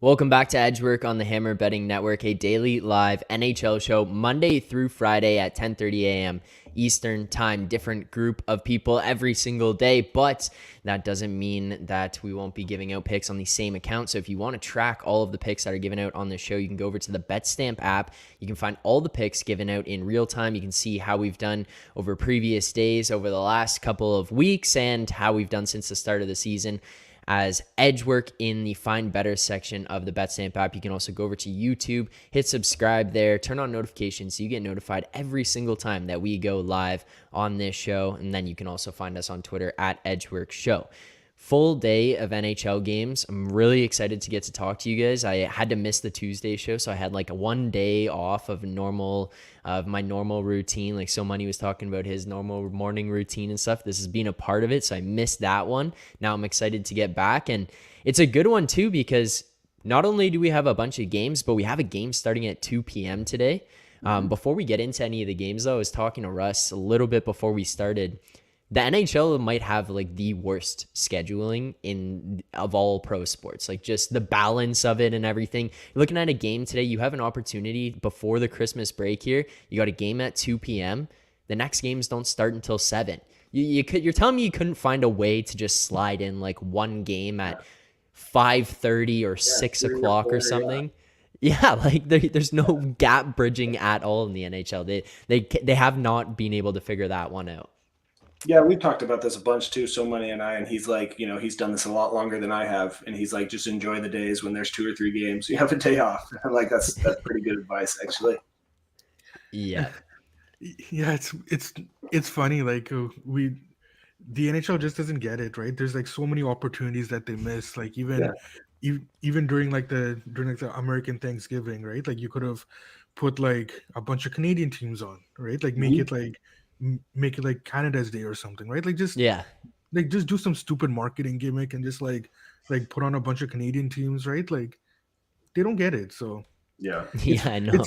Welcome back to Edgework on the Hammer Betting Network, a daily live NHL show Monday through Friday at 10:30 a.m. Eastern Time. Different group of people every single day, but that doesn't mean that we won't be giving out picks on the same account. So if you want to track all of the picks that are given out on the show, you can go over to the BetStamp app. You can find all the picks given out in real time. You can see how we've done over previous days, over the last couple of weeks, and how we've done since the start of the season as Edgework in the Find Better section of the BetStamp app. You can also go over to YouTube, hit subscribe there, turn on notifications so you get notified every single time that we go live on this show. And then you can also find us on Twitter at Edgework Show. Full day of NHL games. I'm really excited to get to talk to you guys. I had to miss the Tuesday show, so I had like a 1 day off of my normal routine. Like So Money was talking about his normal morning routine and stuff. This has been a part of it, so I missed that one. Now I'm excited to get back, and it's a good one too because not only do we have a bunch of games, but we have a game starting at 2 p.m. today. Before we get into any of the games, though, I was talking to Russ a little bit before we started. The NHL might have like the worst scheduling of all pro sports, like just the balance of it and everything. You're looking at a game today, you have an opportunity before the Christmas break here. You got a game at 2 p.m. The next games don't start until 7. You're telling me you couldn't find a way to just slide in like one game at 5:30 or 6 o'clock or something? Yeah, like there's no gap bridging at all in the NHL. They have not been able to figure that one out. Yeah, we've talked about this a bunch too, So Money and I, and he's like, he's done this a lot longer than I have, and he's like, just enjoy the days when there's 2 or 3 games. You have a day off. I'm like, that's pretty good advice, actually. Yeah. Yeah, it's funny. Like the NHL just doesn't get it, right? There's like so many opportunities that they miss. Like even during the American Thanksgiving, right? Like you could have put like a bunch of Canadian teams on, right? Like make it like Canada's Day or something, right? Like just do some stupid marketing gimmick and just like put on a bunch of Canadian teams, right? Like they don't get it. So yeah, I know.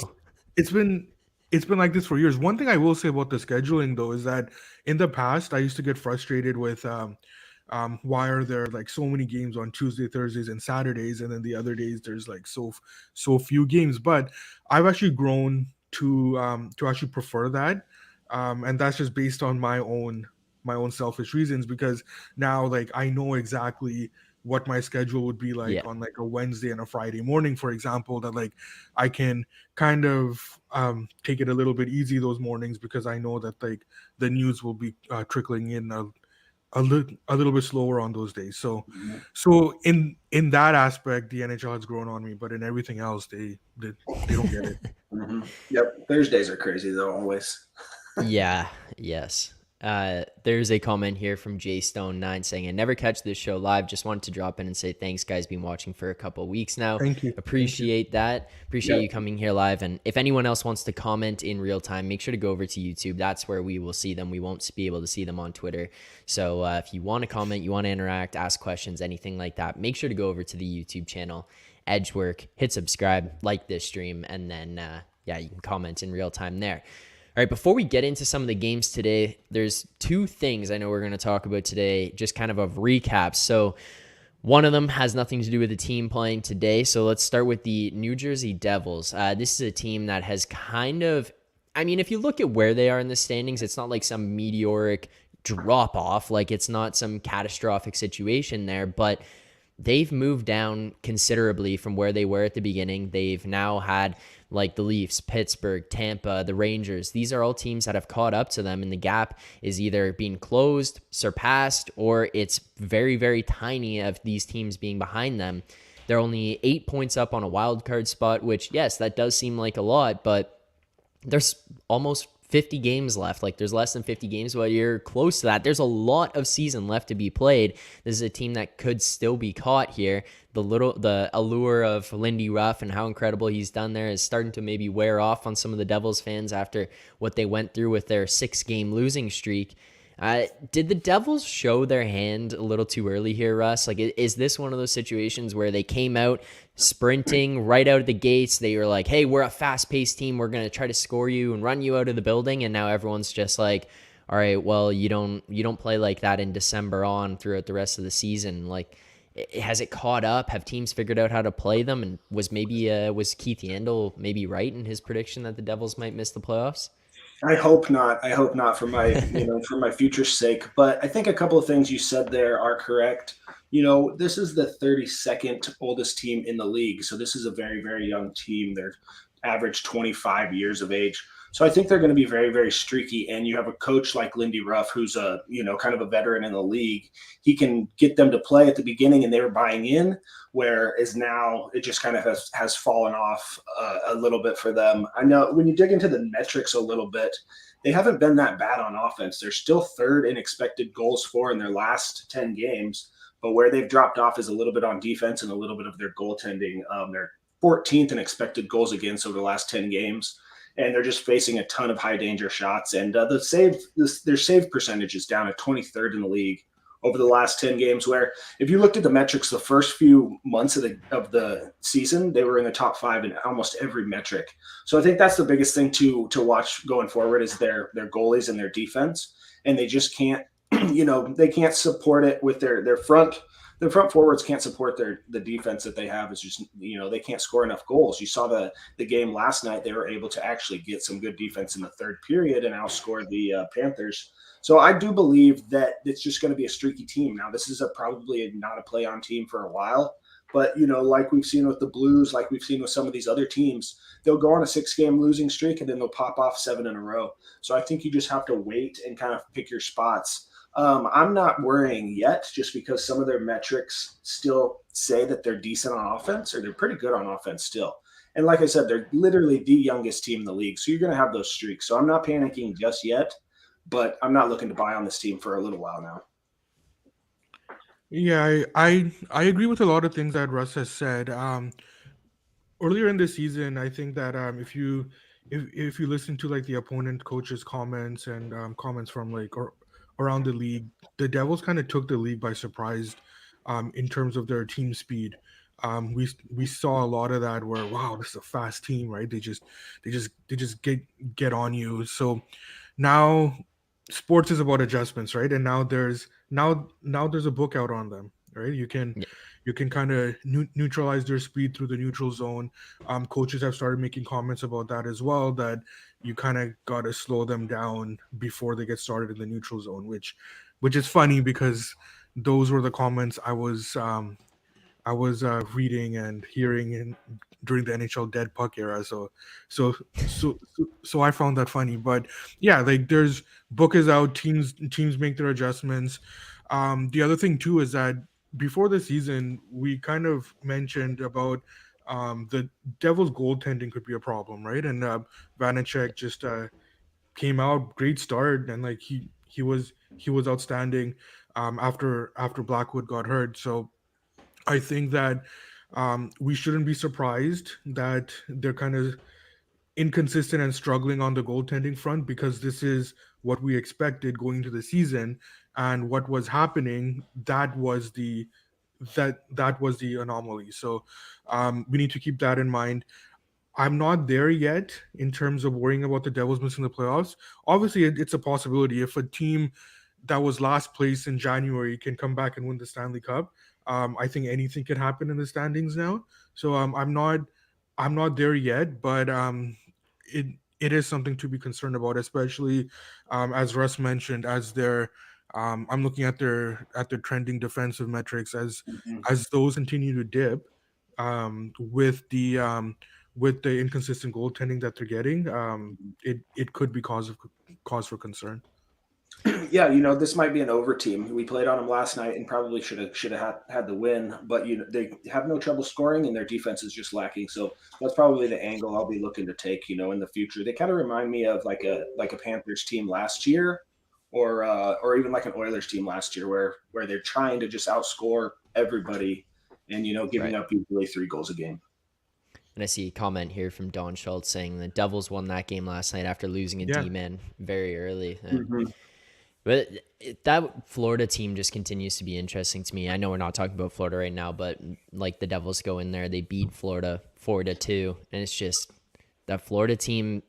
It's been like this for years. One thing I will say about the scheduling though is that in the past I used to get frustrated with why are there like so many games on Tuesday, Thursdays, and Saturdays, and then the other days there's like so few games. But I've actually grown to actually prefer that. And that's just based on my own selfish reasons, because now like I know exactly what my schedule would be like on like a Wednesday and a Friday morning, for example, that like I can kind of take it a little bit easy those mornings because I know that like the news will be trickling in a little bit slower on those days. So in that aspect, the NHL has grown on me, but in everything else, they don't get it. Yep, Thursdays are crazy though, always. Yeah, yes. There's a comment here from JStone9 saying, I never catch this show live. Just wanted to drop in and say thanks, guys. Been watching for a couple weeks now. Thank you. Appreciate that. Appreciate you coming here live. And if anyone else wants to comment in real time, make sure to go over to YouTube. That's where we will see them. We won't be able to see them on Twitter. So if you want to comment, you want to interact, ask questions, anything like that, make sure to go over to the YouTube channel, Edgework, hit subscribe, like this stream, and then you can comment in real time there. All right, before we get into some of the games today, there's 2 things I know we're going to talk about today, just kind of recaps. So one of them has nothing to do with the team playing today. So let's start with the New Jersey Devils. This is a team that has kind of, if you look at where they are in the standings, it's not like some meteoric drop off. Like, it's not some catastrophic situation there, but they've moved down considerably from where they were at the beginning. They've now had like the Leafs, Pittsburgh, Tampa, the Rangers. These are all teams that have caught up to them, and the gap is either being closed, surpassed, or it's very, very tiny of these teams being behind them. They're only 8 points up on a wild card spot, which, yes, that does seem like a lot, but there's almost 50 games left. Like, there's less than 50 games, but you're close to that. There's a lot of season left to be played. This is a team that could still be caught here. The allure of Lindy Ruff and how incredible he's done there is starting to maybe wear off on some of the Devils fans after what they went through with their 6-game losing streak. Did the Devils show their hand a little too early here, Russ? Like, is this one of those situations where they came out sprinting right out of the gates? They were like, hey, we're a fast-paced team. We're going to try to score you and run you out of the building. And now everyone's just like, all right, well, you don't play like that in December on throughout the rest of the season. Like, has it caught up? Have teams figured out how to play them? And was Keith Yandel maybe right in his prediction that the Devils might miss the playoffs? I hope not. I hope not for my, for my future's sake. But I think a couple of things you said there are correct. This is the 32nd oldest team in the league. So this is a very, very young team. They're average 25 years of age. So I think they're going to be very, very streaky. And you have a coach like Lindy Ruff, who's kind of a veteran in the league. He can get them to play at the beginning and they were buying in, whereas now it just kind of has fallen off a little bit for them. I know when you dig into the metrics a little bit, they haven't been that bad on offense. They're still third in expected goals for in their last 10 games, but where they've dropped off is a little bit on defense and a little bit of their goaltending. They're 14th in expected goals against over the last 10 games. And they're just facing a ton of high danger shots. And their save percentage is down at 23rd in the league over the last 10 games, where if you looked at the metrics, the first few months of the season, they were in the top 5 in almost every metric. So I think that's the biggest thing to watch going forward is their goalies and their defense. And they just can't, they can't support it with their front. The front forwards can't support the defense that they have. Is just, they can't score enough goals. You saw the game last night. They were able to actually get some good defense in the third period and outscore the Panthers. So I do believe that it's just going to be a streaky team. Now, this is probably not a play-on team for a while, but, like we've seen with the Blues, like we've seen with some of these other teams, they'll go on a 6-game losing streak and then they'll pop off 7 in a row. So I think you just have to wait and kind of pick your spots. I'm not worrying yet just because some of their metrics still say that they're decent on offense or they're pretty good on offense still. And like I said, they're literally the youngest team in the league. So you're going to have those streaks. So I'm not panicking just yet, but I'm not looking to buy on this team for a little while now. Yeah, I agree with a lot of things that Russ has said. Earlier in the season, I think that if you listen to like the opponent coach's comments and comments from around the league, the Devils kind of took the league by surprise in terms of their team speed. We saw a lot of that where, wow, this is a fast team, right? They just get on you. So now sports is about adjustments, right? And now there's a book out on them, right? You can kind of neutralize their speed through the neutral zone. Coaches have started making comments about that as well, that you kind of got to slow them down before they get started in the neutral zone, which is funny because those were the comments I was reading and hearing during the NHL dead puck era. So I found that funny. But yeah, like there's book is out, teams make their adjustments. The other thing too is that before the season, we kind of mentioned about the Devils' goaltending could be a problem, right? And Vanecek just came out, great start, and like he was outstanding after Blackwood got hurt. So I think that we shouldn't be surprised that they're kind of inconsistent and struggling on the goaltending front, because this is what we expected going into the season, and what was happening, that was the anomaly. So we need to keep that in mind. I'm not there yet in terms of worrying about the Devils missing the playoffs. Obviously, it's a possibility. If a team that was last place in January can come back and win the Stanley Cup, I think anything can happen in the standings now. So I'm not there yet, but it is something to be concerned about, especially as Russ mentioned, as their I'm looking at their trending defensive metrics Mhm. as those continue to dip, with the inconsistent goaltending that they're getting. It could be cause for concern. Yeah, this might be an over team. We played on them last night and probably should have had the win, but they have no trouble scoring and their defense is just lacking. So that's probably the angle I'll be looking to take, in the future. They kind of remind me of like a Panthers team last year, or even like an Oilers team last year, where they're trying to just outscore everybody and giving Right. up usually 3 goals a game. And I see a comment here from Don Schultz saying the Devils won that game last night after losing a Yeah, D-man very early. Mm-hmm. But that Florida team just continues to be interesting to me. I know we're not talking about Florida right now, but like the Devils go in there, they beat Florida 4-2, and it's just that Florida team.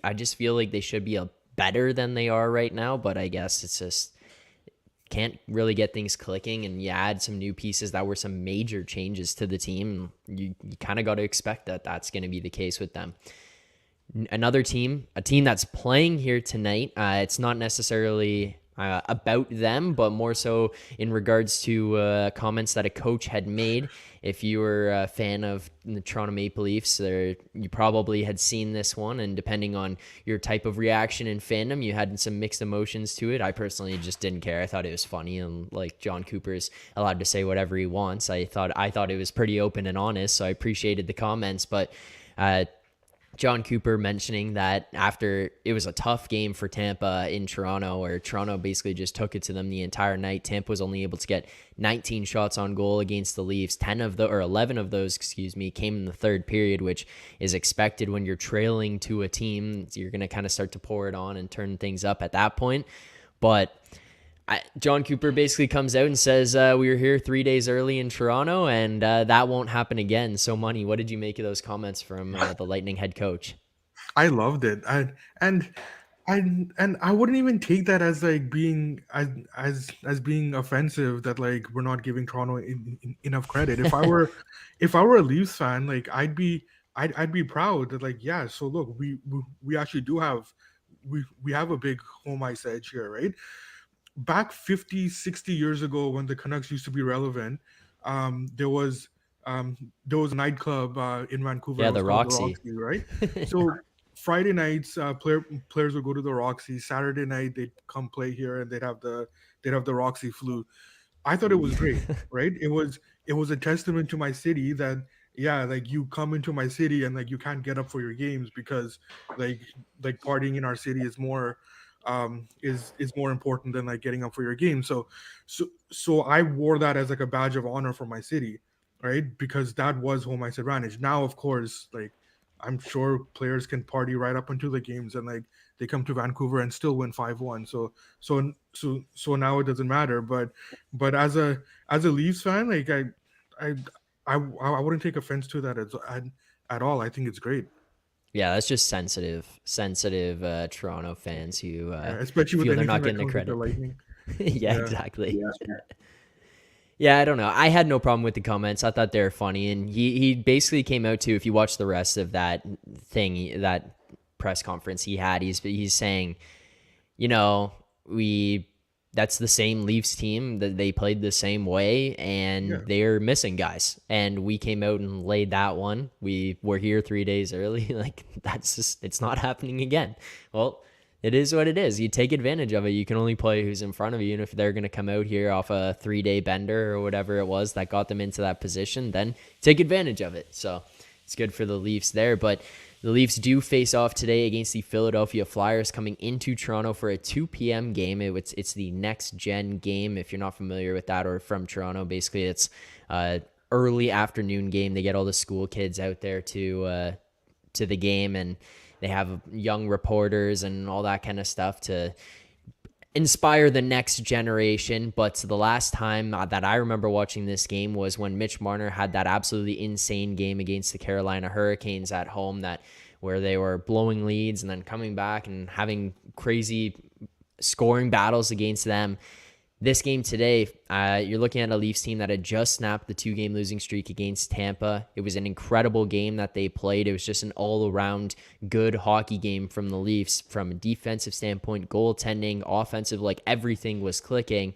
I just feel like they should be a better than they are right now, but I guess it's just can't really get things clicking. And you add some new pieces that were some major changes to the team. You kind of got to expect that that's going to be the case with them. Another team, a team that's playing here tonight. It's not necessarily about them, but more so in regards to comments that a coach had made. If you were a fan of the Toronto Maple Leafs, you probably had seen this one, and depending on your type of reaction and fandom, you had some mixed emotions to it. I personally just didn't care. I thought it was funny, and like John Cooper's allowed to say whatever he wants. I thought it was pretty open and honest, so I appreciated the comments, but John Cooper mentioning that after it was a tough game for Tampa in Toronto, where Toronto basically just took it to them the entire night. Tampa was only able to get 19 shots on goal against the Leafs. 11 of those, came in the third period, which is expected when you're trailing to a team. So you're going to kind of start to pour it on and turn things up at that point. But John Cooper basically comes out and says, we were here 3 days early in Toronto, and that won't happen again. So, Money, what did you make of those comments from the Lightning head coach? I loved it. And I wouldn't even take that as like being as being offensive, that like we're not giving Toronto enough credit. If I were a Leafs fan, like I'd be proud that, like, yeah, so look, we actually do have we have a big home ice edge here, right? Back 50, 60 years ago, when the Canucks used to be relevant, um, there was there was a nightclub in Vancouver. Yeah, It was the called the Roxy. Roxy, right? So Friday nights, players would go to the Roxy. Saturday night, they'd come play here, and they'd have the Roxy flu. I thought it was great, right? It was a testament to my city that, yeah, like, you come into my city and like you can't get up for your games because like partying in our city is more important than like getting up for your game. So I wore that as like a badge of honor for my city, right? Because that was home ice advantage. Now, of course, like, I'm sure players can party right up until the games, and like they come to Vancouver and still win 5-1. So now it doesn't matter. But as a Leafs fan, like I I wouldn't take offense to that at all. I think it's great. Yeah, that's just sensitive Toronto fans who Especially with feel they're anything not that getting the comes with the credit. Lightning. Yeah, Yeah. exactly. Yeah, sure. Yeah, I don't know. I had no problem with the comments. I thought they were funny, and he basically came out to, if you watch the rest of that thing, that press conference he had, he's saying, you know, we that's the same Leafs team, that they played the same way, and Yeah. they're missing guys, and we came out and laid that one. We were here 3 days early. Like, that's just, it's not happening again. Well, it is what it is. You take advantage of it. You can only play who's in front of you, and if they're going to come out here off a 3-day bender or whatever it was that got them into that position, then take advantage of it. So it's good for the Leafs there. But the Leafs do face off today against the Philadelphia Flyers, coming into Toronto for a 2 p.m. game. It's the next gen game, if you're not familiar with that or from Toronto. Basically, it's early afternoon game. They get all the school kids out there to the game, and they have young reporters and all that kind of stuff to inspire the next generation. But the last time that I remember watching this game was when Mitch Marner had that absolutely insane game against the Carolina Hurricanes at home, where they were blowing leads and then coming back and having crazy scoring battles against them. This game today, you're looking at a Leafs team that had just snapped the 2-game losing streak against Tampa. It was an incredible game that they played. It was just an all-around good hockey game from the Leafs, from a defensive standpoint, goaltending, offensive, like everything was clicking.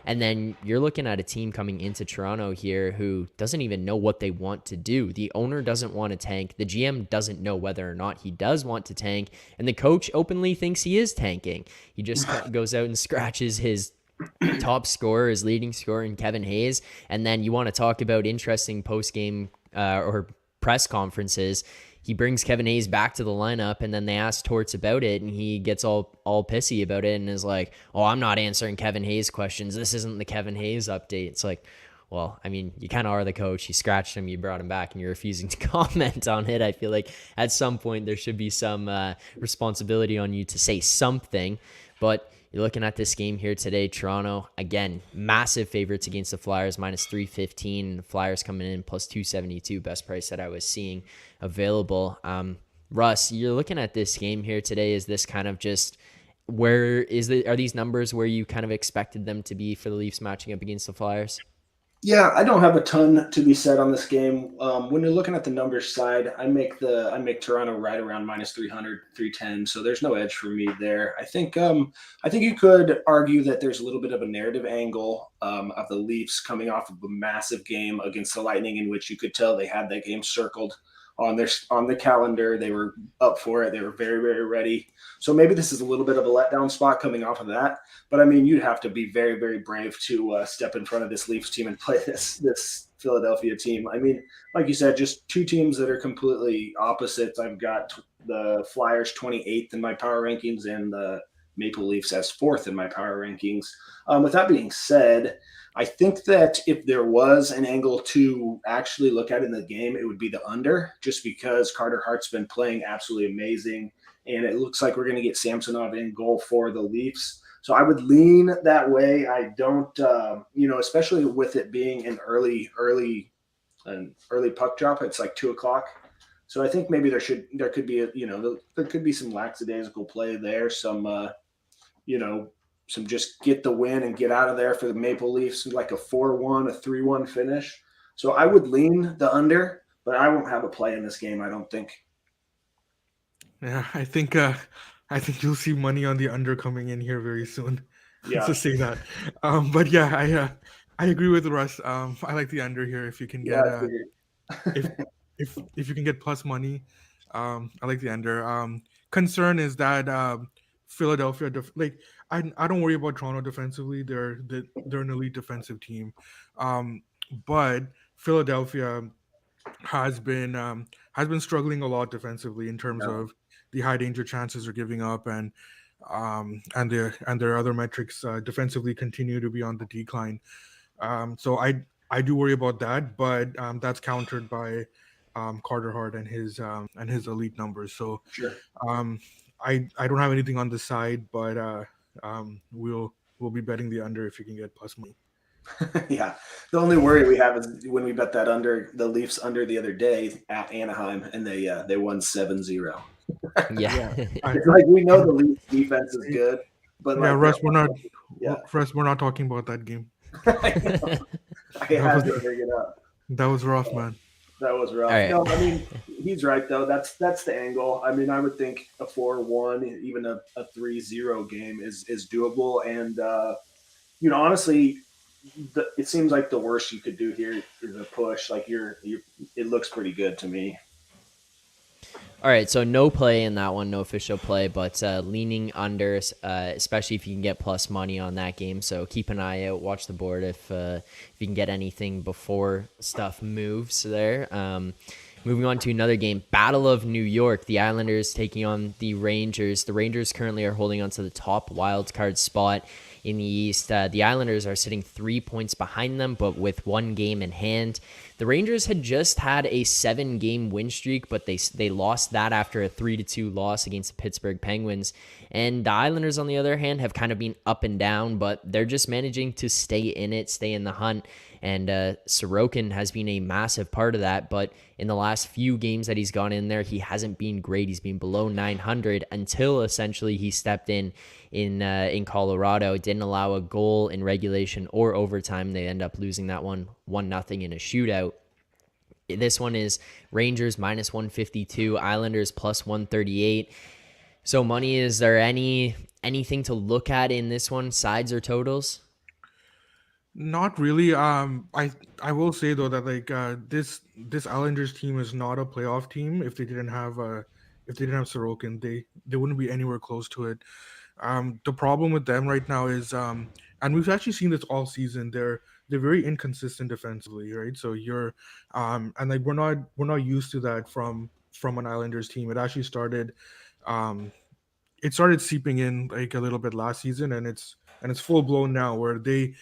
And then you're looking at a team coming into Toronto here who doesn't even know what they want to do. The owner doesn't want to tank. The GM doesn't know whether or not he does want to tank. And the coach openly thinks he is tanking. He just goes out and scratches his top scorer, his leading scorer in Kevin Hayes. And then you want to talk about interesting post-game or press conferences. He brings Kevin Hayes back to the lineup, and then they ask Torts about it, and he gets all pissy about it and is like, oh, I'm not answering Kevin Hayes questions. This isn't the Kevin Hayes update. It's like, well, I mean, you kind of are the coach. You scratched him, you brought him back, and you're refusing to comment on it. I feel like at some point there should be some responsibility on you to say something, but you're looking at this game here today. Toronto, again, massive favorites against the Flyers, minus 315. The Flyers coming in plus 272, best price that I was seeing available. Russ, you're looking at this game here today. Is this kind of just are these numbers where you kind of expected them to be for the Leafs matching up against the Flyers? Yeah, I don't have a ton to be said on this game. When you're looking at the numbers side, I make Toronto right around minus 300, 310. So there's no edge for me there. I think you could argue that there's a little bit of a narrative angle of the Leafs coming off of a massive game against the Lightning, in which you could tell they had that game circled on the calendar. They were up for it. They were very, very ready. So maybe this is a little bit of a letdown spot coming off of that. But I mean, you'd have to be very, very brave to step in front of this Leafs team and play this Philadelphia team. I mean, like you said, just two teams that are completely opposites. I've got the Flyers 28th in my power rankings and the Maple Leafs as 4th in my power rankings. With that being said, I think that if there was an angle to actually look at in the game, it would be the under, just because Carter Hart's been playing absolutely amazing, and it looks like we're going to get Samsonov in goal for the Leafs. So I would lean that way. I don't, especially with it being an early puck drop. It's like 2:00. So I think maybe there could be some lackadaisical play there. Some just get the win and get out of there for the Maple Leafs, like a 4-1, a 3-1 finish. So I would lean the under, but I won't have a play in this game, I don't think. Yeah, I think you'll see money on the under coming in here very soon. Yeah. To say that. But yeah, I agree with Russ. I like the under here if you can get if you can get plus money. I like the under. Concern is that Philadelphia, I don't worry about Toronto defensively. They're an elite defensive team, but Philadelphia has been struggling a lot defensively in terms of the high danger chances they're giving up, and their other metrics defensively continue to be on the decline. So I do worry about that, but that's countered by Carter Hart and his elite numbers. So sure. I don't have anything on the side, but we'll be betting the under if you can get plus money. Yeah. The only worry we have is when we bet that under, the Leafs under the other day at Anaheim, and they won 7-0. Yeah. Like, we know the Leafs defense is good, but yeah, Russ, we're not talking about that game. I had to bring it up. That was rough, man. That was rough. Right. No, I mean, he's right though. That's the angle. I mean, I would think a 4-1, even a 3-0 game is doable. And honestly, it seems like the worst you could do here is a push. Like it looks pretty good to me. All right, so no play in that one, no official play, but leaning under, especially if you can get plus money on that game. So keep an eye out, watch the board if you can get anything before stuff moves there. Moving on to another game, Battle of New York. The Islanders taking on the Rangers. The Rangers currently are holding on to the top wild card spot in the East. The Islanders are sitting 3 points behind them, but with one game in hand. The Rangers had just had a 7-game win streak, but they lost that after a 3-2 loss against the Pittsburgh Penguins. And the Islanders, on the other hand, have kind of been up and down, but they're just managing to stay in it, stay in the hunt. And Sorokin has been a massive part of that, but in the last few games that he's gone in there, he hasn't been great. He's been below 900 until essentially he stepped in in Colorado. It didn't allow a goal in regulation or overtime. They end up losing that 1-0 in a shootout. This one is Rangers minus 152, Islanders plus 138. So, Money, is there anything to look at in this one, sides or totals? Not really. I will say though that like this Islanders team is not a playoff team. If they didn't have Sorokin, they wouldn't be anywhere close to it. The problem with them right now is and we've actually seen this all season. They're very inconsistent defensively, right? So you're and like we're not used to that from an Islanders team. Um it started seeping in like a little bit last season, and it's full blown now where they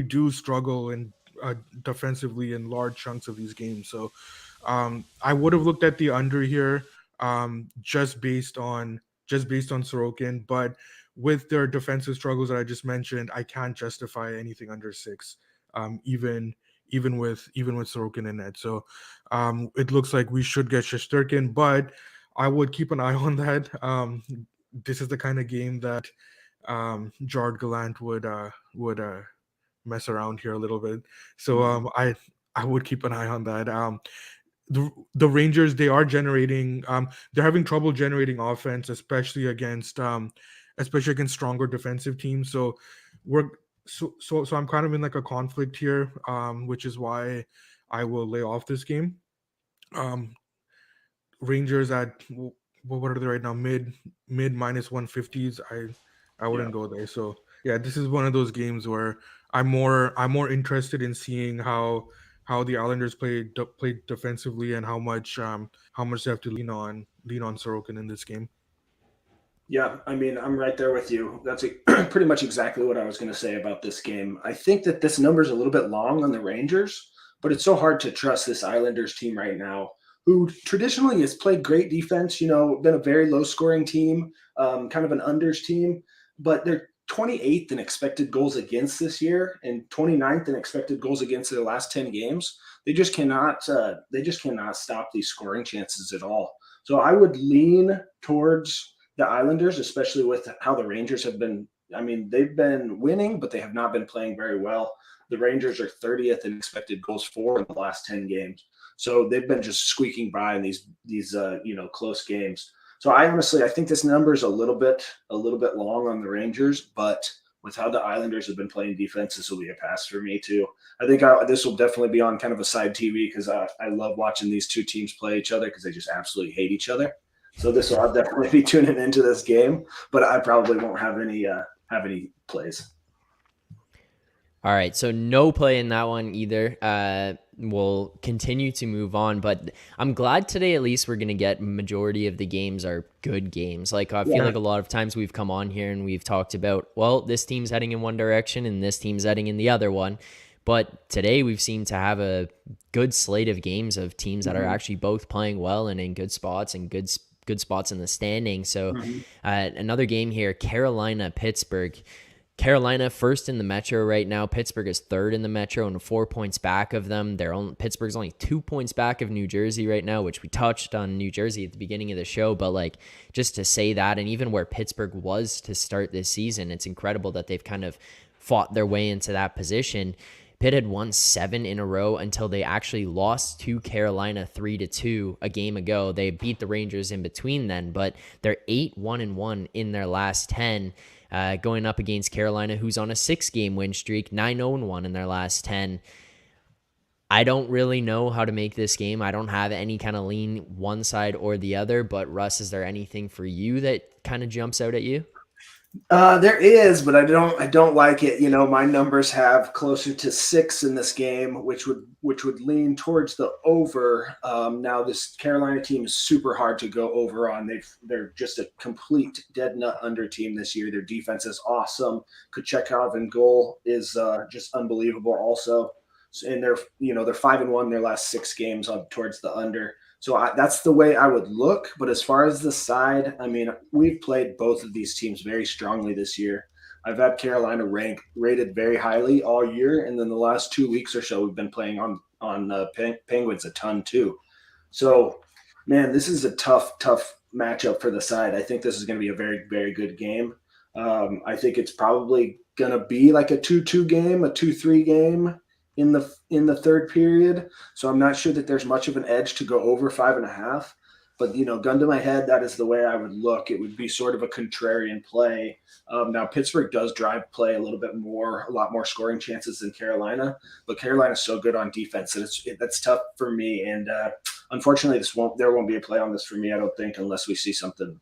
do struggle in defensively in large chunks of these games. So I would have looked at the under here, just based on Sorokin, but with their defensive struggles that I just mentioned, I can't justify anything under 6, even even with Sorokin in it. So it looks like we should get Shesterkin, but I would keep an eye on that. This is the kind of game that Jared Gallant would mess around here a little bit. So I would keep an eye on that. The Rangers, they're having trouble generating offense, especially against stronger defensive teams. So we're so I'm kind of in like a conflict here, which is why I will lay off this game. Um, Rangers at what are they right now? Mid minus 150s. I Yeah. wouldn't go there. So yeah, this is one of those games where I'm more interested in seeing how the Islanders play defensively, and how much they have to lean on Sorokin in this game. Yeah, I mean, I'm right there with you. That's pretty much exactly what I was going to say about this game. I think that this number is a little bit long on the Rangers, but it's so hard to trust this Islanders team right now, who traditionally has played great defense, been a very low scoring team, kind of an unders team, but they're 28th in expected goals against this year and 29th in expected goals against their last 10 games. They just cannot stop these scoring chances at all. So I would lean towards the Islanders, especially with how the Rangers have been. I mean, they've been winning, but they have not been playing very well. The Rangers are 30th in expected goals for in the last 10 games. So they've been just squeaking by in these close games. So I think this number is a little bit long on the Rangers, but with how the Islanders have been playing defense, this will be a pass for me too. I think this will definitely be on kind of a side TV because I love watching these two teams play each other because they just absolutely hate each other. So I'll definitely be tuning into this game, but I probably won't have any plays. All right, so no play in that one either. We'll continue to move on, but I'm glad today at least we're going to get majority of the games are good games. Like I feel like a lot of times we've come on here and we've talked about, well, this team's heading in one direction and this team's heading in the other one. But today we've seemed to have a good slate of games of teams that are actually both playing well and in good spots and good spots in the standing. So another game here, Carolina-Pittsburgh. Carolina first in the Metro right now. Pittsburgh is third in the Metro and 4 points back of them. Pittsburgh's only 2 points back of New Jersey right now, which we touched on New Jersey at the beginning of the show. But like just to say that, and even where Pittsburgh was to start this season, it's incredible that they've kind of fought their way into that position. Pitt had won 7 in a row until they actually lost to Carolina 3-2 a game ago. They beat the Rangers in between then, but they're 8-1-1 in their last 10. Going up against Carolina, who's on a 6-game win streak, 9-0-1 in their last 10. I don't really know how to make this game. I don't have any kind of lean one side or the other, but Russ, is there anything for you that kind of jumps out at you? There is, but I don't like it. My numbers have closer to 6 in this game, which would lean towards the over. Now this Carolina team is super hard to go over on. They're just a complete dead nut under team this year. Their defense is awesome. Kuchekov in goal is just unbelievable. Also, and they're 5-1 their last 6 games on towards the under. So that's the way I would look. But as far as the side, I mean, we've played both of these teams very strongly this year. I've had Carolina rated very highly all year, and then the last 2 weeks or so, we've been playing on Penguins a ton too. So, man, this is a tough matchup for the side. I think this is going to be a very, very good game. I think it's probably going to be like a 2-2 game, a 2-3 game in the third period. So I'm not sure that there's much of an edge to go over 5.5. But gun to my head, that is the way I would look. It would be sort of a contrarian play. Now Pittsburgh does drive play a little bit more, a lot more scoring chances than Carolina, but Carolina's so good on defense that that's tough for me. And unfortunately, there won't be a play on this for me, I don't think, unless we see something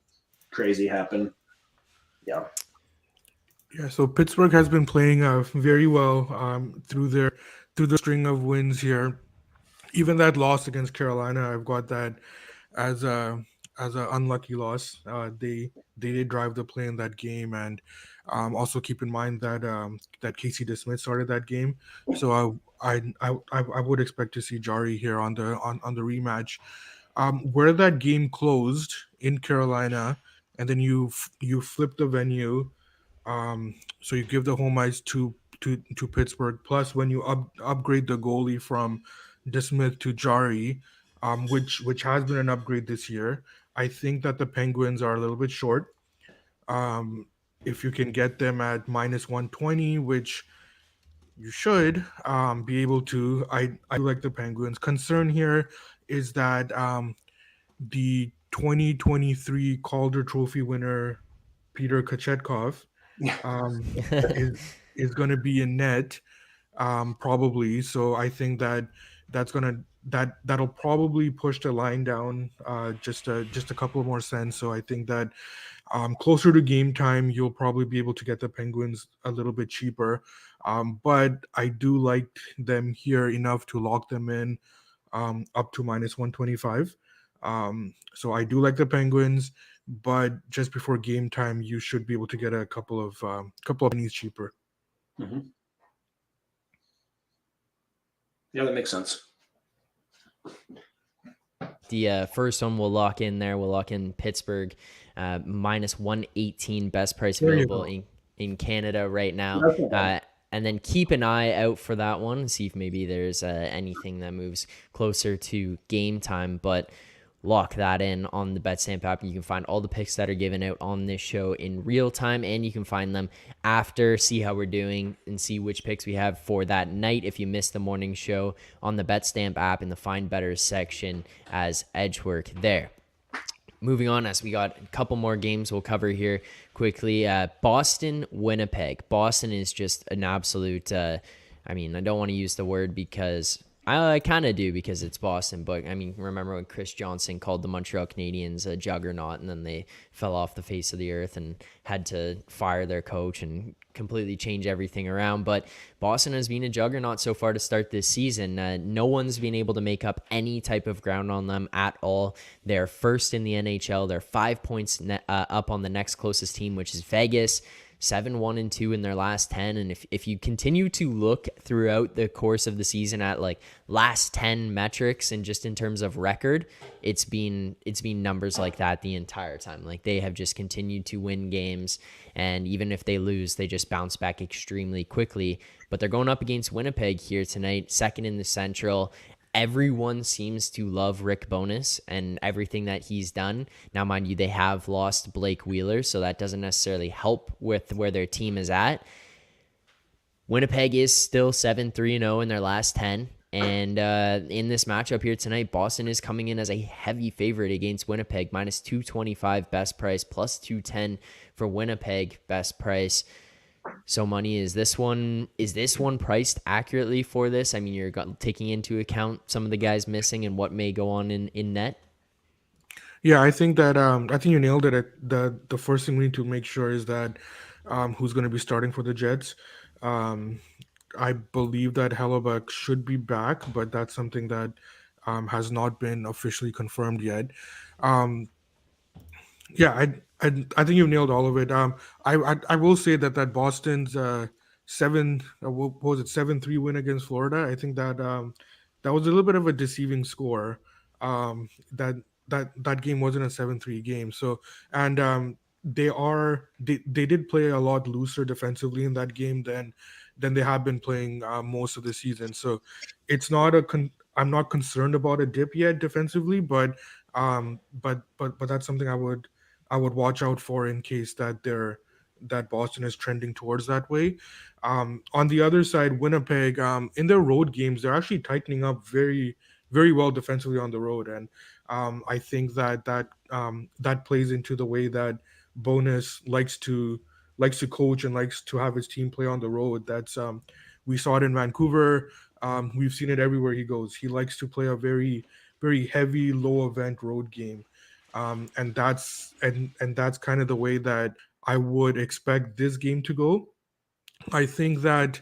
crazy happen. Yeah. Yeah, so Pittsburgh has been playing very well through the string of wins here. Even that loss against Carolina, I've got that as a unlucky loss. They did drive the play in that game, and also keep in mind that that Casey DeSmith started that game, so I would expect to see Jari here on the rematch. Where that game closed in Carolina, and then you flip the venue. So you give the home ice to Pittsburgh. Plus, when you upgrade the goalie from DeSmith to Jari, which has been an upgrade this year, I think that the Penguins are a little bit short. Um, if you can get them at -120, which you should be able to, I like the Penguins. Concern here is that the 2023 Calder Trophy winner Peter Kochetkov um, is is going to be in net probably. So I think that that'll probably push the line down just a couple more cents. So I think that closer to game time, you'll probably be able to get the Penguins a little bit cheaper. But I do like them here enough to lock them in up to -125. So I do like the Penguins, but just before game time, you should be able to get a couple of pennies cheaper. Mm-hmm. Yeah, that makes sense. The first one we'll lock in there. We'll lock in Pittsburgh, -118 best price available in Canada right now. And then keep an eye out for that one. See if maybe there's anything that moves closer to game time. But lock that in on the BetStamp app. You can find all the picks that are given out on this show in real time, and you can find them after, see how we're doing, and see which picks we have for that night. If you missed the morning show, on the BetStamp app in the Find Better section as Edgework there. Moving on, as we got a couple more games we'll cover here quickly. Boston, Winnipeg. Boston is just an absolute, I don't want to use the word because I kind of do because it's Boston, but remember when Chris Johnson called the Montreal Canadiens a juggernaut, and then they fell off the face of the earth and had to fire their coach and completely change everything around. But Boston has been a juggernaut so far to start this season. No one's been able to make up any type of ground on them at all. They're first in the NHL. They're 5 points up on the next closest team, which is Vegas. 7-1-2 in their last 10. And if you continue to look throughout the course of the season at like last 10 metrics and just in terms of record, it's been numbers like that the entire time. Like they have just continued to win games, and even if they lose, they just bounce back extremely quickly. But they're going up against Winnipeg here tonight, second in the Central. Everyone seems to love Rick Bowness and everything that he's done. Now, mind you, they have lost Blake Wheeler, so that doesn't necessarily help with where their team is at. Winnipeg is still 7-3-0 in their last 10. And in this matchup here tonight, Boston is coming in as a heavy favorite against Winnipeg, -225 best price, +210 for Winnipeg best price. So money, is this one priced accurately for this? You're taking into account some of the guys missing and what may go on in net. Yeah, I think that I think you nailed it. The first thing we need to make sure is that who's going to be starting for the Jets. I believe that Hellebuck should be back, but that's something that has not been officially confirmed yet. Yeah, I think you've nailed all of it. I will say that Boston's 7-3 win against Florida. I think that that was a little bit of a deceiving score. That game wasn't a 7-3 game. So, and they did play a lot looser defensively in that game than they have been playing most of the season. So it's not I'm not concerned about a dip yet defensively, but that's something I would watch out for in case that Boston is trending towards that way. On the other side, Winnipeg, in their road games, they're actually tightening up very well defensively on the road, and I think that plays into the way that Bonus likes to coach and likes to have his team play on the road. That's We saw it in Vancouver. We've seen it everywhere he goes. He likes to play a very heavy low event road game, and that's kind of the way that I would expect this game to go. I think that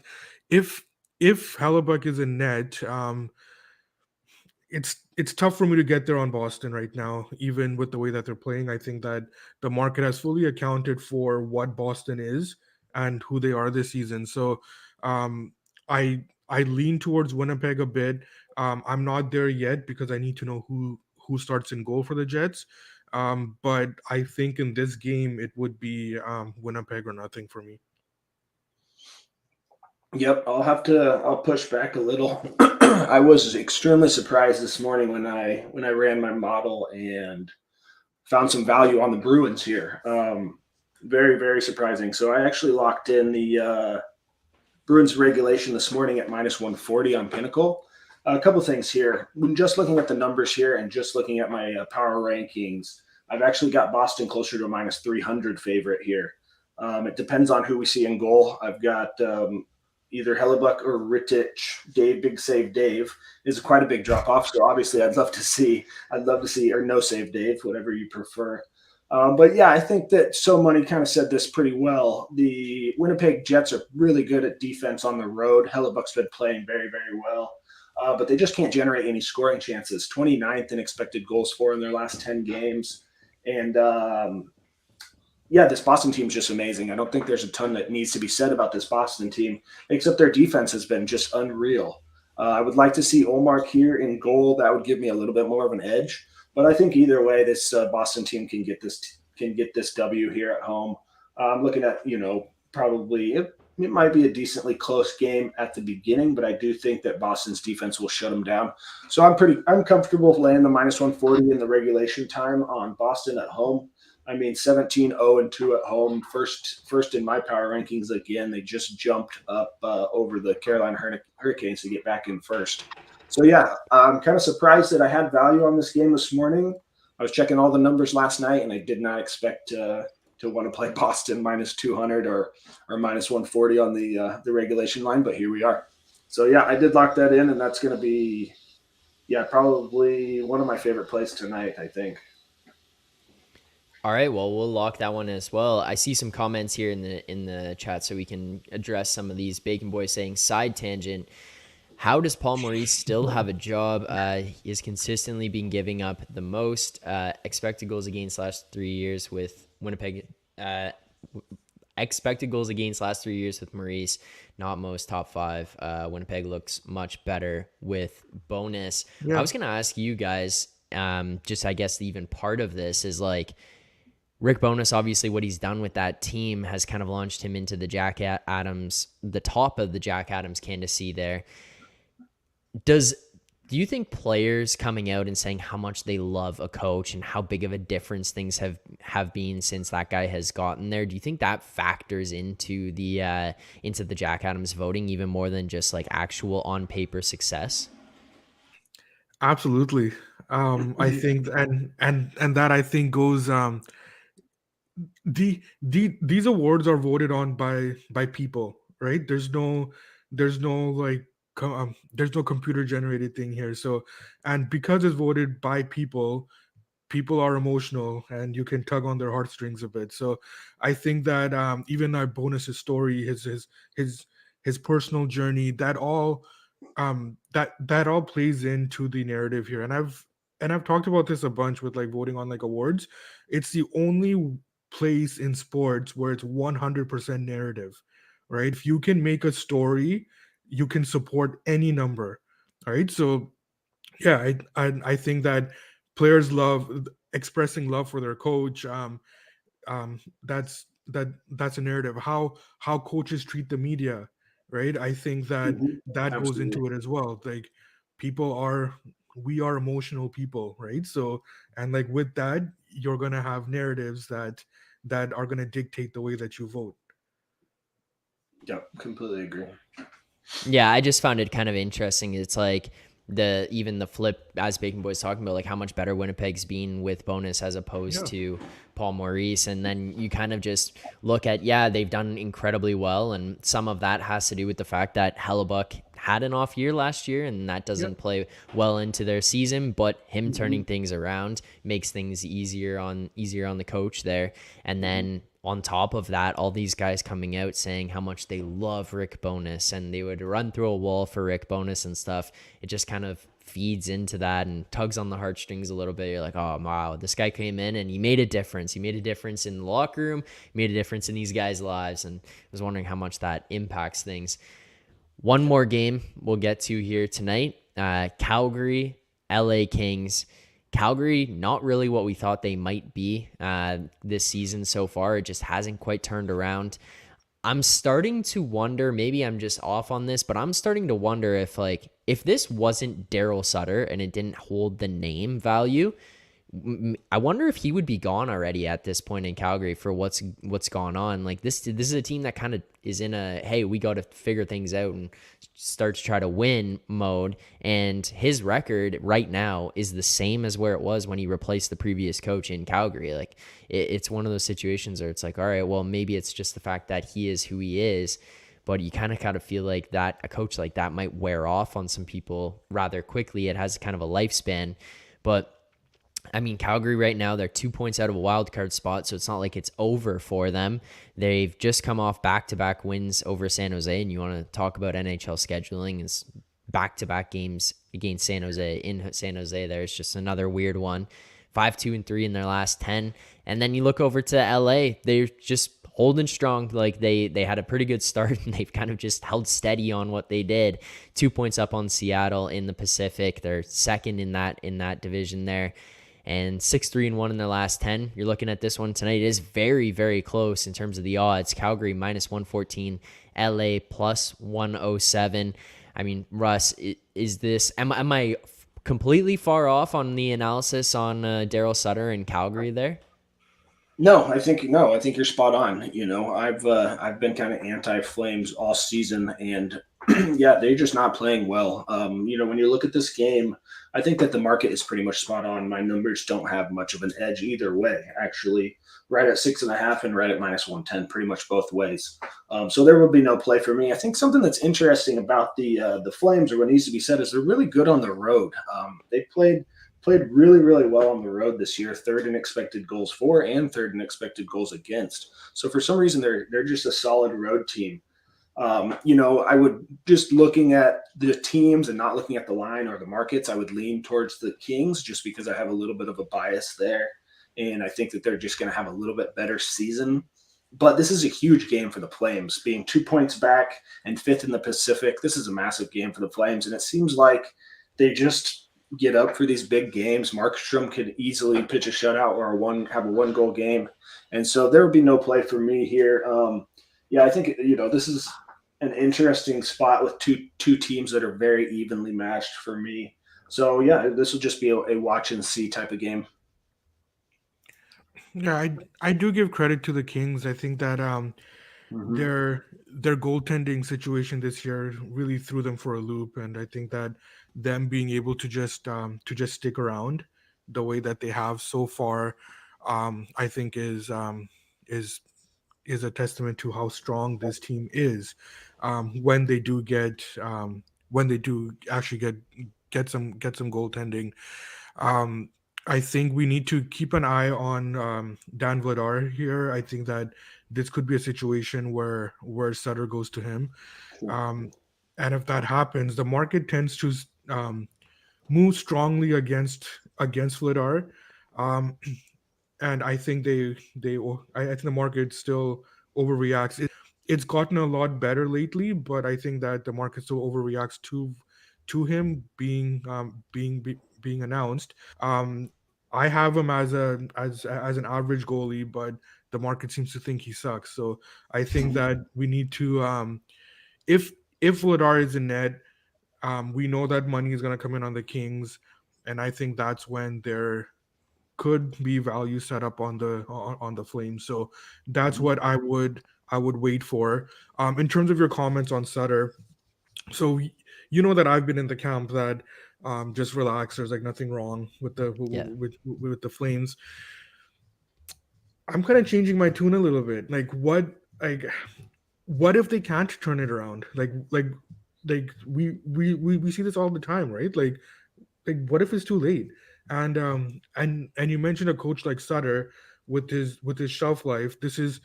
if Hellebuck is in net, it's tough for me to get there on Boston right now, even with the way that they're playing. I think that the market has fully accounted for what Boston is and who they are this season. So um, I lean towards Winnipeg a bit. I'm not there yet because I need to know who starts in goal for the Jets. But I think in this game it would be Winnipeg or nothing for me. Yep, I'll push back a little. I was extremely surprised this morning when I ran my model and found some value on the Bruins here. Very, very surprising. So I actually locked in the Bruins regulation this morning at minus 140 on Pinnacle. A couple things here. When just looking at the numbers here and just looking at my power rankings, I've actually got Boston closer to a minus 300 favorite here. It depends on who we see in goal. I've got either Hellebuck or Rittich. Dave, big save Dave, is quite a big drop off. So obviously, I'd love to see, or no save Dave, whatever you prefer. But yeah, I think that So Money kind of said this pretty well. The Winnipeg Jets are really good at defense on the road. Hellebuck's been playing very, very well. But they just can't generate any scoring chances. 29th in expected goals for in their last 10 games. And yeah, this Boston team is just amazing. I don't think there's a ton that needs to be said about this Boston team, except their defense has been just unreal. I would like to see Olmark here in goal. That would give me a little bit more of an edge. But I think either way, this Boston team can get this W here at home. I'm looking at probably it might be a decently close game at the beginning, but I do think that Boston's defense will shut them down. So I'm comfortable laying the minus 140 in the regulation time on Boston at home. I mean, 17-0-2 at home. First in my power rankings again. They just jumped up over the Carolina Hurricanes to get back in first. So yeah, I'm kind of surprised that I had value on this game this morning. I was checking all the numbers last night, and I did not expect to want to play Boston minus 200 or minus 140 on the regulation line, but here we are. So yeah, I did lock that in, and that's going to be probably one of my favorite plays tonight, I think. All right, well, we'll lock that one as well. I see some comments here in the chat, so we can address some of these. Bacon Boy saying, side tangent, how does Paul Maurice still have a job? He has consistently been giving up the most expected goals against last 3 years with Winnipeg. Expected goals against last 3 years with Maurice, not most top five. Winnipeg looks much better with Bonus. Yeah. I was going to ask you guys, just I guess even part of this is like, Rick Bonus, obviously what he's done with that team has kind of launched him into the top of the Jack Adams candidacy there. Do you think players coming out and saying how much they love a coach and how big of a difference things have been since that guy has gotten there, do you think that factors into the Jack Adams voting even more than just like actual on paper success? Absolutely. I think and that I think goes these awards are voted on by people, right? There's no like there's no computer generated thing here. So, and because it's voted by people are emotional and you can tug on their heartstrings a bit. So I think that even our Bonus's story, his personal journey, that all that all plays into the narrative here. And I've talked about this a bunch with like voting on like awards. It's the only place in sports where it's 100% narrative, right? If you can make a story, you can support any number. All right. So yeah, I think that players love expressing love for their coach. That's a narrative. How coaches treat the media, right? I think that that goes Absolutely. into it as well. Like we are emotional people, right? So and like with that, you're gonna have narratives that are going to dictate the way that you vote. Yep, completely agree. Yeah, I just found it kind of interesting. It's like even the flip, as Bacon Boy's talking about, like how much better Winnipeg's been with Bonus as opposed Yeah. to Paul Maurice. And then you kind of just look at, yeah, they've done incredibly well. And some of that has to do with the fact that Hellebuck had an off year last year, and that Yeah. doesn't play well into their season, but him turning Mm-hmm. things around makes things easier on the coach there. And Mm-hmm. then on top of that, all these guys coming out saying how much they love Rick Bonus and they would run through a wall for Rick Bonus and stuff. It just kind of feeds into that and tugs on the heartstrings a little bit. You're like, oh, wow, this guy came in and he made a difference. He made a difference in the locker room, he made a difference in these guys' lives. And I was wondering how much that impacts things. One more game we'll get to here tonight. Calgary, LA Kings. Calgary, not really what we thought they might be this season so far. It just hasn't quite turned around. I'm starting to wonder, maybe I'm just off on this, but I'm starting to wonder if this wasn't Daryl Sutter and it didn't hold the name value, I wonder if he would be gone already at this point in Calgary for what's gone on. Like this is a team that kind of is in a, hey, we got to figure things out and start to try to win mode. And his record right now is the same as where it was when he replaced the previous coach in Calgary. Like it's one of those situations where it's like, all right, well, maybe it's just the fact that he is who he is. But you kind of feel like that a coach like that might wear off on some people rather quickly. It has kind of a lifespan. But I mean, Calgary right now, they're 2 points out of a wild card spot, so it's not like it's over for them. They've just come off back-to-back wins over San Jose, and you want to talk about NHL scheduling. It's back-to-back games against San Jose in San Jose. There's just another weird one. 5-2-3 in their last 10. And then you look over to LA, they're just holding strong. Like they had a pretty good start, and they've kind of just held steady on what they did. 2 points up on Seattle in the Pacific. They're second in that division there. And 6-3-1 in their last 10. You're looking at this one tonight. It is very, very close in terms of the odds. Calgary minus 114, LA plus 107. I mean, Russ, is this? Am I completely far off on the analysis on Daryl Sutter and Calgary there? No, I think you're spot on. I've been kind of anti-Flames all season, and yeah, they're just not playing well. When you look at this game, I think that the market is pretty much spot on. My numbers don't have much of an edge either way. Actually, right at 6.5 and right at minus 110, pretty much both ways. So there will be no play for me. I think something that's interesting about the Flames, or what needs to be said, is they're really good on the road. They played really, really well on the road this year, third in expected goals for and third in expected goals against. So for some reason, they're just a solid road team. I would just looking at the teams and not looking at the line or the markets, I would lean towards the Kings just because I have a little bit of a bias there. And I think that they're just going to have a little bit better season. But this is a huge game for the Flames, being 2 points back and fifth in the Pacific. This is a massive game for the Flames. And it seems like they just get up for these big games. Markstrom could easily pitch a shutout or have a 1-goal game. And so there would be no play for me here. Yeah, I think, this is an interesting spot with two teams that are very evenly matched for me. So yeah, this will just be a watch and see type of game. Yeah, I do give credit to the Kings. I think that Mm-hmm. their goaltending situation this year really threw them for a loop, and I think that them being able to just stick around the way that they have so far, I think is is a testament to how strong this team is. When they do when they do actually get some goaltending. Um, I think we need to keep an eye on Dan Vladar here. I think that this could be a situation where Sutter goes to him, um, and if that happens, the market tends to um, move strongly against Vladar, um, and I think I think the market still overreacts. It's gotten a lot better lately, but I think that the market still overreacts to him being announced. Um, I have him as an average goalie, but the market seems to think he sucks. So I think that we need to if Vladar is in net, we know that money is going to come in on the Kings, and I think that's when could be value set up on the Flames. So that's what I would wait for. In terms of your comments on Sutter, so you know that I've been in the camp that just relax. There's like nothing wrong with the Yeah. with the Flames. I'm kind of changing my tune a little bit. Like what if they can't turn it around? Like we see this all the time, right? Like what if it's too late? And you mentioned a coach like Sutter with his shelf life. This is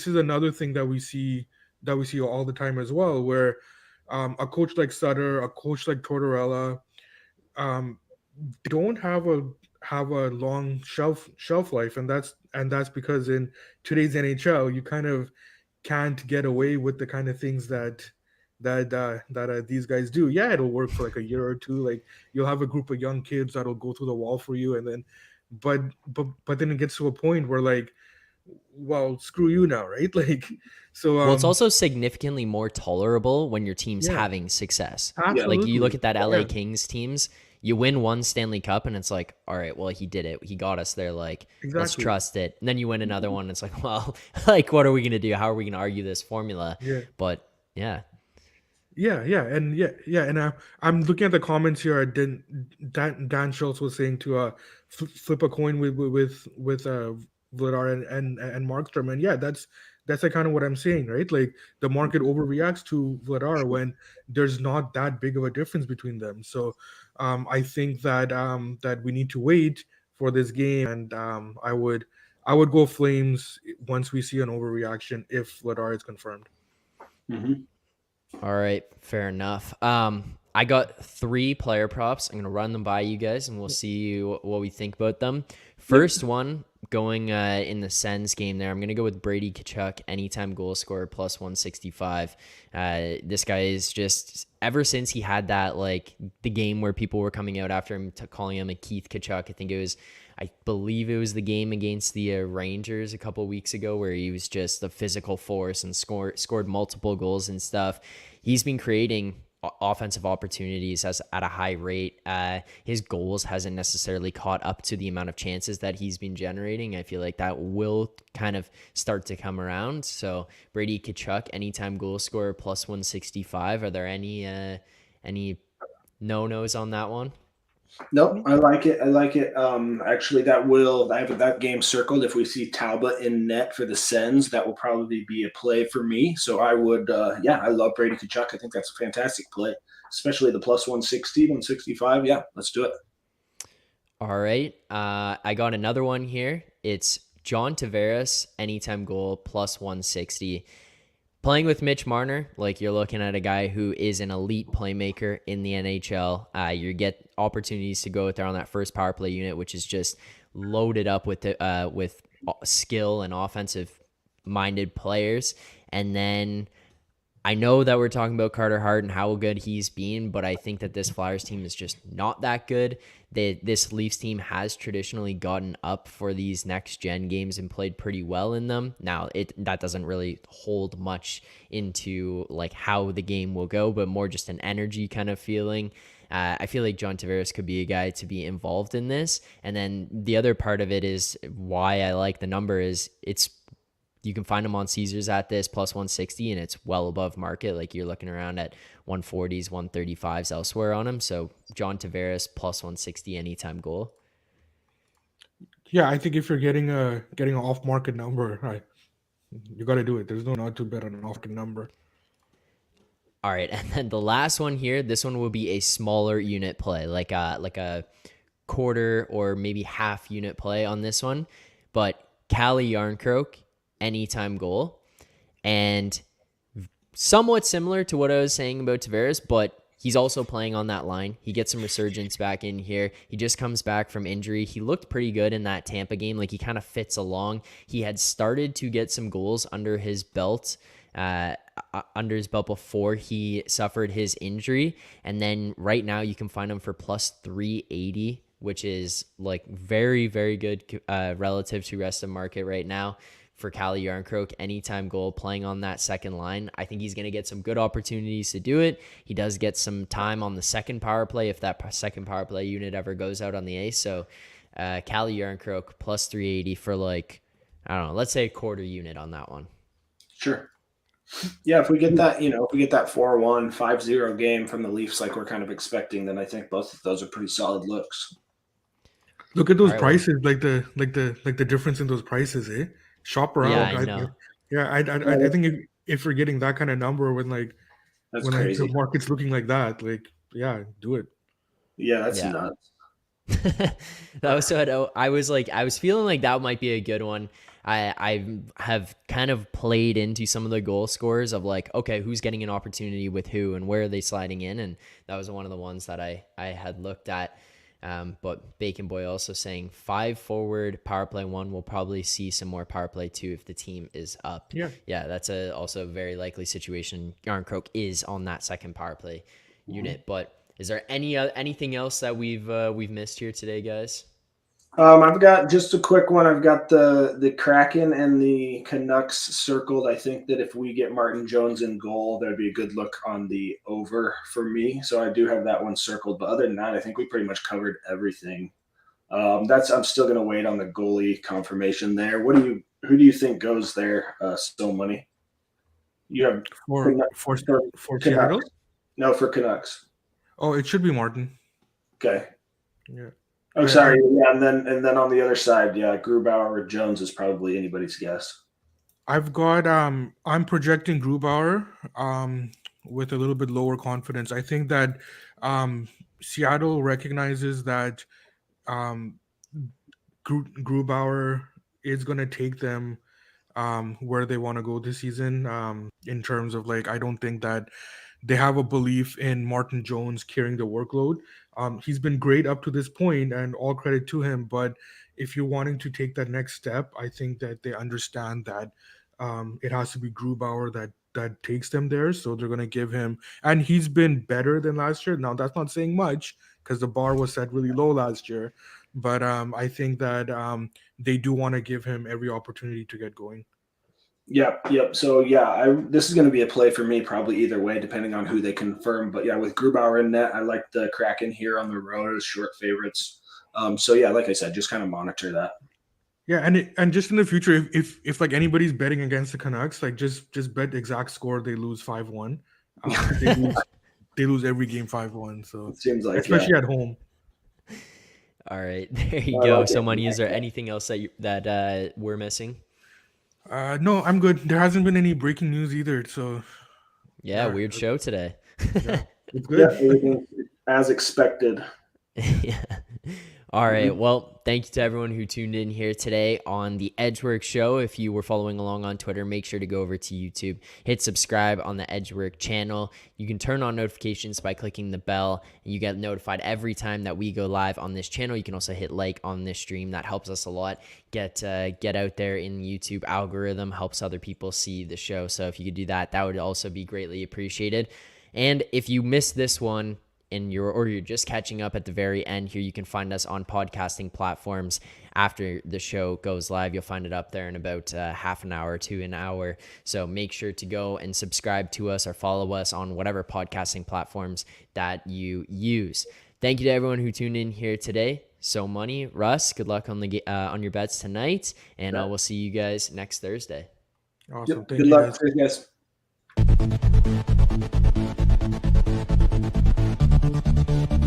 another thing that we see all the time as well, where a coach like Sutter, a coach like Tortorella, um, don't have a long shelf life, and that's because in today's NHL, you kind of can't get away with the kind of things that these guys do. Yeah, it'll work for like a year or two. Like you'll have a group of young kids that'll go through the wall for you, and then, but then it gets to a point where like, well, screw you now, right? Like, so Well, it's also significantly more tolerable when your team's yeah, having success. Yeah. Like you look absolutely, at that LA yeah, Kings teams, you win one Stanley Cup and it's like, all right, well, he did it. He got us there. Like, let's exactly, trust it. And then you win another one. And it's like, well, like, what are we going to do? How are we going to argue this formula? yeah. But yeah. And I'm looking at the comments here. Dan Schultz was saying to flip a coin with Vladar and Markstrom, and yeah, that's like kind of what I'm saying, right? Like the market overreacts to Vladar when there's not that big of a difference between them. So I think that we need to wait for this game, and I would go Flames once we see an overreaction if Vladar is confirmed. Mhm. All right, fair enough. I got 3 player props. I'm gonna run them by you guys, and we'll see what we think about them. First one going in the Sens game there. I'm gonna go with Brady Tkachuk, anytime goal scorer plus 165. This guy is just ever since he had that like the game where people were coming out after him calling him a Keith Tkachuk. I believe it was the game against the Rangers a couple weeks ago where he was just a physical force and scored multiple goals and stuff. He's been creating offensive opportunities at a high rate. His goals hasn't necessarily caught up to the amount of chances that he's been generating. I feel like that will kind of start to come around. So Brady Tkachuk, anytime goal scorer plus 165. Are there any no-nos on that one? Nope, I like it. I like it. Actually, I have that game circled. If we see Talbot in net for the Sens, that will probably be a play for me. So I would, I love Brady Tkachuk. I think that's a fantastic play, especially the plus 160, 165. Yeah, let's do it. All right. I got another one here. It's John Tavares, anytime goal, plus 160. Playing with Mitch Marner, like you're looking at a guy who is an elite playmaker in the NHL. You get opportunities to go out there on that first power play unit, which is just loaded up with skill and offensive-minded players. And then I know that we're talking about Carter Hart and how good he's been, but I think that this Flyers team is just not that good. This Leafs team has traditionally gotten up for these next-gen games and played pretty well in them. Now, that doesn't really hold much into like how the game will go, but more just an energy kind of feeling. I feel like John Tavares could be a guy to be involved in this. And then the other part of it is why I like the number is you can find them on Caesars at this plus 160, and it's well above market. Like you're looking around at 140s, 135s elsewhere on him. So John Tavares plus 160 anytime goal. Yeah, I think if you're getting an off market number, right, you got to do it. There's no not to bet on an off market number. All right, and then the last one here, this one will be a smaller unit play, like a quarter or maybe half unit play on this one. But Calle Yarncroke, anytime goal, and somewhat similar to what I was saying about Tavares, but he's also playing on that line. He gets some resurgence back in here. He just comes back from injury. He looked pretty good in that Tampa game. Like he kind of fits along. He had started to get some goals under his belt before he suffered his injury. And then right now you can find him for plus 380, which is like very, very good relative to rest of market right now. For Calle Yarncroke, anytime goal, playing on that second line. I think he's going to get some good opportunities to do it. He does get some time on the second power play if that second power play unit ever goes out on the ice. So Cali Yarncroke plus 380 for like, I don't know, let's say a quarter unit on that one. Sure. Yeah, if we get that, if we get that 4-1, 5-0 game from the Leafs like we're kind of expecting, then I think both of those are pretty solid looks. Look at those All right, well, prices, like the difference in those prices, eh? Shop yeah, around. I know. I think if we're getting that kind of number when That's when like the crazy. market's looking like that, like yeah, do it. Yeah, that's Yeah. nuts. That was so. I was feeling like that might be a good one. I have kind of played into some of the goal scorers of like, okay, who's getting an opportunity with who and where are they sliding in, and that was one of the ones that I had looked at. But Bacon Boy also saying 5 forward power play 1. We'll probably see some more power play 2 if the team is up. Yeah, That's also a very likely situation. Yarncroke is on that second power play unit, but. Is there anything else that we've missed here today, guys? I've got just a quick one. I've got the Kraken and the Canucks circled. I think that if we get Martin Jones in goal, that'd be a good look on the over for me. So I do have that one circled. But other than that, I think we pretty much covered everything. I'm still going to wait on the goalie confirmation there. Who do you think goes there? Still money. You have for Canucks. Seattle. No, for Canucks. Oh, it should be Martin. Okay. Yeah. Oh, sorry. Yeah, and then on the other side, yeah, Grubauer or Jones is probably anybody's guess. I've got I'm projecting Grubauer with a little bit lower confidence. I think that Seattle recognizes that Grubauer is going to take them where they want to go this season. In terms of I don't think that they have a belief in Martin Jones carrying the workload. He's been great up to this point, and all credit to him. But if you're wanting to take that next step, I think that they understand that it has to be Grubauer that takes them there. So they're going to give him, and he's been better than last year. Now that's not saying much because the bar was set really low last year. But I think that they do want to give him every opportunity to get going. Yep. So yeah, this is going to be a play for me probably either way, depending on who they confirm. But yeah, with Grubauer in net, I like the Kraken here on the road as short favorites. So yeah, like I said, just kind of monitor that. Yeah, and just in the future, if like anybody's betting against the Canucks, just bet the exact score. They lose 5-1. They lose every game 5-1. So it seems like, especially at home. All right, there you go. So, Money, is there anything else that we're missing? No, I'm good. There hasn't been any breaking news either. So yeah, weird show today. Yeah, it's good. Yeah, everything as expected. Yeah. All right. Well, thank you to everyone who tuned in here today on the Edgework Show. If you were following along on Twitter, make sure to go over to YouTube, hit subscribe on the Edgework channel. You can turn on notifications by clicking the bell, and you get notified every time that we go live on this channel. You can also hit like on this stream. That helps us a lot. Get out there in the YouTube algorithm, helps other people see the show. So if you could do that, that would also be greatly appreciated. And if you missed this one, or you're just catching up at the very end here, you can find us on podcasting platforms after the show goes live. You'll find it up there in about half an hour to an hour. So make sure to go and subscribe to us or follow us on whatever podcasting platforms that you use. Thank you to everyone who tuned in here today. So Money, Russ, good luck on your bets tonight, and we'll see you guys next Thursday. Awesome. Yep. Good luck, guys.